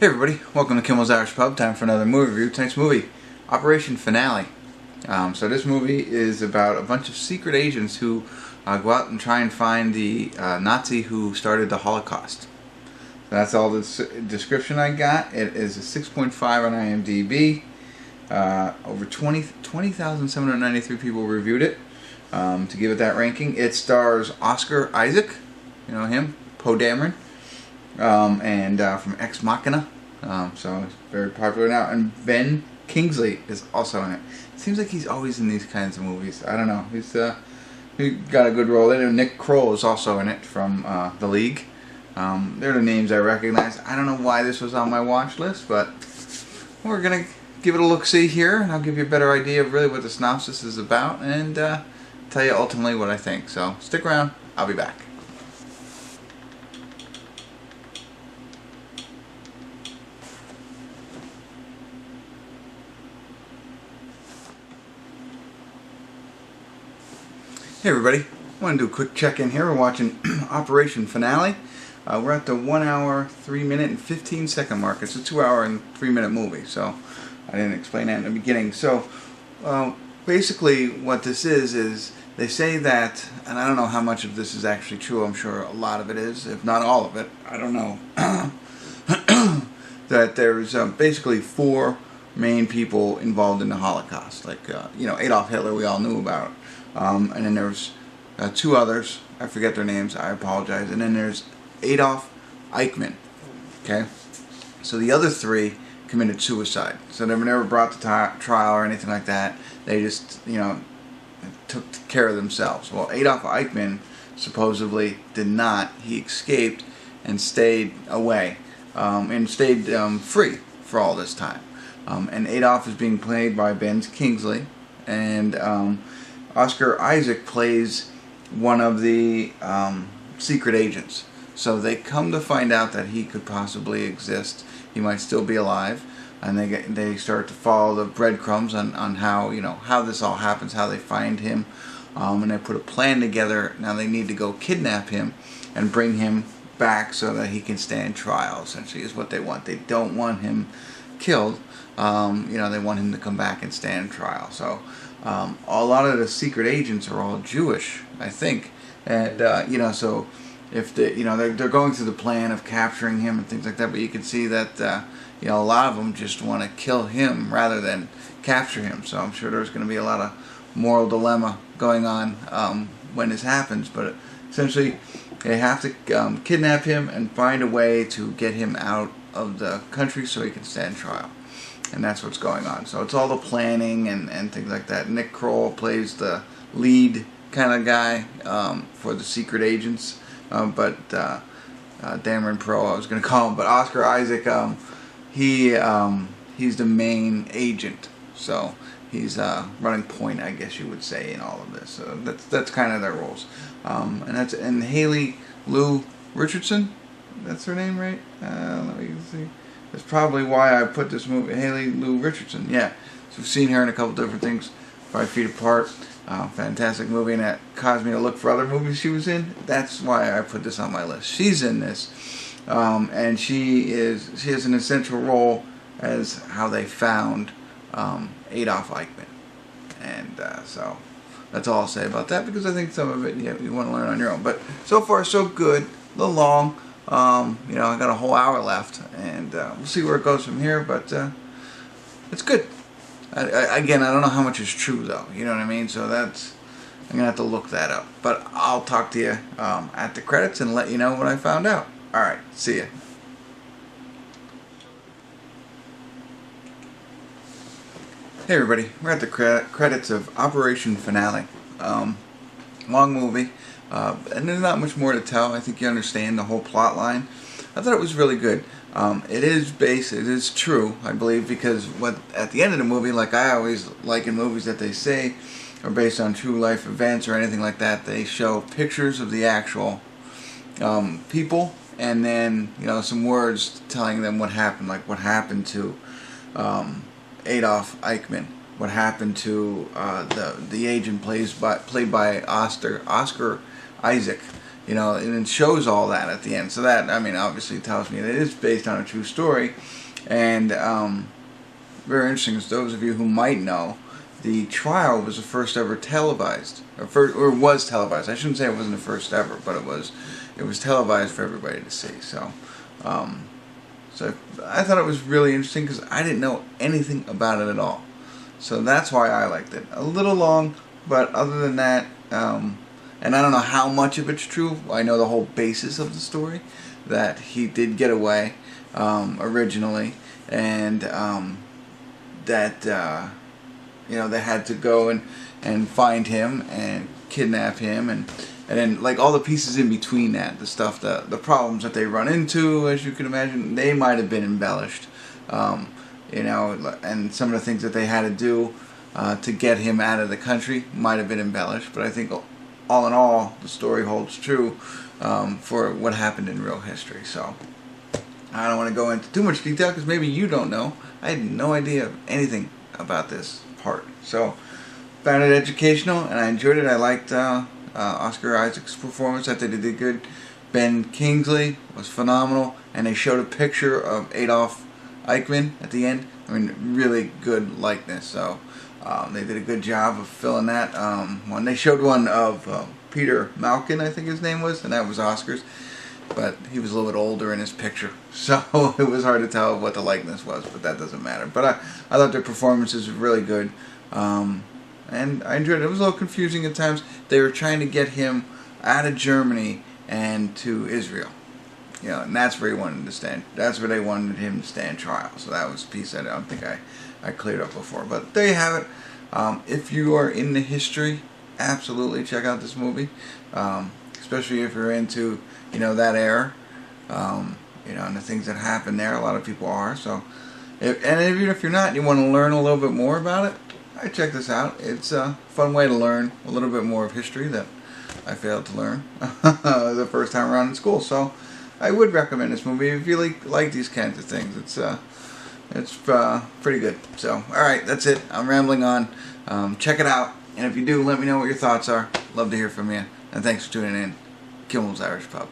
Hey everybody, welcome to Kimmel's Irish Pub. Time for another movie review. Tonight's movie, Operation Finale. So this movie is about a bunch of secret agents who go out and try and find the Nazi who started the Holocaust. So that's all the description I got. It is a 6.5 on IMDb. Over 20,793 people reviewed it to give it that ranking. It stars Oscar Isaac, you know him, Poe Dameron. And from Ex Machina, so it's very popular now. And Ben Kingsley is also in it. It seems like he's always in these kinds of movies. I don't know. He got a good role in it. Nick Kroll is also in it from The League. They're the names I recognize. I don't know why this was on my watch list, but we're gonna give it a look-see here, and I'll give you a better idea of really what the synopsis is about, and tell you ultimately what I think. So stick around. I'll be back. Hey everybody, I want to do a quick check-in here. We're watching Operation Finale. We're at the 1 hour, 3 minute, and 15 second mark. It's a 2 hour and 3 minute movie, so I didn't explain that in the beginning. So basically what this is they say that, and I don't know how much of this is actually true, I'm sure a lot of it is, if not all of it, I don't know, that there's basically 4 main people involved in the Holocaust. Like, Adolf Hitler we all knew about. And then there's 2 others, I forget their names, I apologize, and then there's Adolf Eichmann, okay? So the other 3 committed suicide, so they were never brought to trial or anything like that. They just, took care of themselves. Well, Adolf Eichmann supposedly did not. He escaped and stayed away, and stayed free for all this time. And Adolf is being played by Ben Kingsley, and Oscar Isaac plays one of the secret agents. So they come to find out that he could possibly exist. He might still be alive, and they start to follow the breadcrumbs on how how this all happens, how they find him, and they put a plan together. Now they need to go kidnap him and bring him back so that he can stand trial. Essentially, is what they want. They don't want him killed. They want him to come back and stand trial. So a lot of the secret agents are all Jewish, I think, and so if they're going through the plan of capturing him and things like that, but you can see that a lot of them just want to kill him rather than capture him. So I'm sure there's going to be a lot of moral dilemma going on when this happens. But essentially, they have to kidnap him and find a way to get him out of the country so he can stand trial. And that's what's going on. So it's all the planning and things like that. Nick Kroll plays the lead kind of guy for the secret agents. But Dameron Pro, I was going to call him. But Oscar Isaac, he's the main agent. So he's running point, I guess you would say, in all of this. So that's kind of their roles. And Haley Lou Richardson, that's her name, right? Let me see. That's probably why I put this movie, Haley Lou Richardson. Yeah, so we've seen her in a couple different things. 5 Feet Apart, fantastic movie, and that caused me to look for other movies she was in. That's why I put this on my list. She's in this, and she has an essential role as how they found Adolf Eichmann, and so that's all I'll say about that, because I think some of it you want to learn on your own. But so far so good. A little long. I got a whole hour left, and we'll see where it goes from here, but it's good. Again, I don't know how much is true, though, you know what I mean? So I'm going to have to look that up. But I'll talk to you at the credits and let you know what I found out. Alright, see ya. Hey everybody, we're at the credits of Operation Finale. Long movie. And there's not much more to tell. I think you understand the whole plot line. I thought it was really good. It is true, I believe, because at the end of the movie, like I always like in movies that they say are based on true life events or anything like that, they show pictures of the actual people, and then some words telling them what happened, like what happened to Adolf Eichmann, what happened to the agent played by Oscar Isaac, you know, and it shows all that at the end. So that, I mean, obviously tells me that it is based on a true story. And very interesting, as those of you who might know, the trial was the first ever televised, or was televised. I shouldn't say it wasn't the first ever, but it was televised for everybody to see. So, so I thought it was really interesting because I didn't know anything about it at all. So that's why I liked it. A little long, but other than that, and I don't know how much of it's true. I know the whole basis of the story, that he did get away originally, and that you know, they had to go and find him and kidnap him, and then like all the pieces in between that, the stuff, the problems that they run into, as you can imagine, they might have been embellished, you know, and some of the things that they had to do to get him out of the country might have been embellished. But I think all in all, the story holds true for what happened in real history. So I don't want to go into too much detail because maybe you don't know. I had no idea anything about this part. So found it educational and I enjoyed it. I liked Oscar Isaac's performance. I think they did good. Ben Kingsley was phenomenal, and they showed a picture of Adolf Eichmann at the end. I mean, really good likeness. So they did a good job of filling that. One, they showed one of Peter Malkin, I think his name was, and that was Oscar's. But he was a little bit older in his picture, so it was hard to tell what the likeness was, but that doesn't matter. But I thought their performances were really good, and I enjoyed it. It was a little confusing at times. They were trying to get him out of Germany and to Israel, you know, and that's where he wanted to stand. That's where they wanted him to stand trial. So that was a piece that I don't think I cleared up before. But there you have it. If you are into history, absolutely check out this movie, especially if you're into, you know, that era, you know, and the things that happen there. A lot of people are. So, and even if you're not, and you want to learn a little bit more about it, I check this out. It's a fun way to learn a little bit more of history that I failed to learn the first time around in school. So, I would recommend this movie if you like these kinds of things. It's pretty good. So, all right, that's it. I'm rambling on. Check it out, and if you do, let me know what your thoughts are. Love to hear from you. And thanks for tuning in. Kimmel's Irish Pub.